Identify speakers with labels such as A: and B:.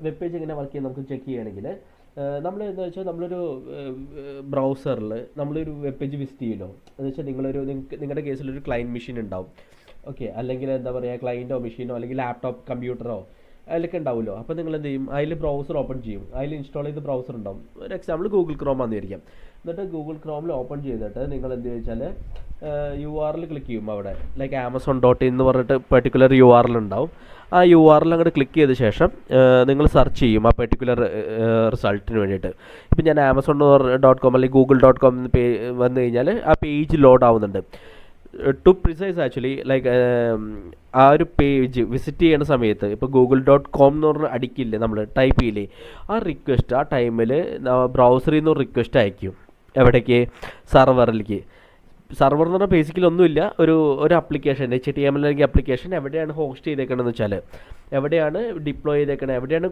A: Web page എങ്ങനെ work ചെയ്യുന്നത് നമുക്ക് ചെക്ക് ചെയ്യുകയാണെങ്കിൽ നമ്മൾ എന്താ വെച്ചാൽ നമ്മളൊരു ബ്രൗസറിൽ നമ്മളൊരു വെബ് പേജ് വിസിറ്റ് ചെയ്യുമല്ലോ. എന്ന് വെച്ചാൽ നിങ്ങളുടെ കേസിലൊരു ക്ലയൻറ്റ് മെഷീൻ ഉണ്ടാവും. ഓക്കെ, അല്ലെങ്കിൽ എന്താ പറയുക, ക്ലയൻറ്റോ മെഷീനോ അല്ലെങ്കിൽ ലാപ്ടോപ്പ് കമ്പ്യൂട്ടറോ അതിലൊക്കെ ഉണ്ടാവുമല്ലോ. അപ്പോൾ നിങ്ങൾ എന്ത് ചെയ്യും, അതിൽ ബ്രൗസർ ഓപ്പൺ ചെയ്യും. അതിൽ ഇൻസ്റ്റാൾ ചെയ്ത് ബ്രൗസർ ഉണ്ടാവും. ഒരു എക്സാമ്പിൾ ഗൂഗിൾ ക്രോം ആണെന്ന് വിചാരിക്കാം. എന്നിട്ട് ഗൂഗിൾ ക്രോമിൽ ഓപ്പൺ ചെയ്തിട്ട് നിങ്ങൾ എന്ത് ചോദിച്ചാൽ URL ക്ലിക്ക് ചെയ്യും. അവിടെ ലൈക്ക് amazon.in എന്ന് പറഞ്ഞിട്ട് പെർട്ടിക്കുലർ URL ഉണ്ടാവും. ആ URL അങ്ങോട്ട് ക്ലിക്ക് ചെയ്ത ശേഷം നിങ്ങൾ സെർച്ച് ചെയ്യും ആ പെർട്ടിക്കുലർ റിസൾട്ടിന് വേണ്ടിയിട്ട്. ഇപ്പം ഞാൻ amazon.com അല്ലെങ്കിൽ google.com വന്നു കഴിഞ്ഞാൽ ആ പേജ് ലോഡ് ആവുന്നുണ്ട്. ടു പ്രിസൈസ് ആക്ച്വലി ലൈക്ക് ആ ഒരു പേജ് വിസിറ്റ് ചെയ്യുന്ന സമയത്ത് ഇപ്പോൾ google.com എന്ന് പറഞ്ഞാൽ അടിക്കില്ലേ, നമ്മൾ ടൈപ്പ് ചെയ്യില്ലേ, ആ റിക്വസ്റ്റ് ആ ടൈമിൽ ബ്രൗസറിൽ നിന്ന് റിക്വസ്റ്റ് അയക്കും. എവിടേക്ക്? സർവറിലേക്ക്. സർവർ എന്ന് പറഞ്ഞാൽ ബേസിക്കലി ഒന്നുമില്ല, ഒരു ആപ്ലിക്കേഷൻ HTML അല്ലെങ്കിൽ ആപ്ലിക്കേഷൻ എവിടെയാണ് ഹോസ്റ്റ് ചെയ്തേക്കണമെന്ന് വെച്ചാൽ, എവിടെയാണ് ഡിപ്ലോയ് ചെയ്തേക്കണത്, എവിടെയാണ്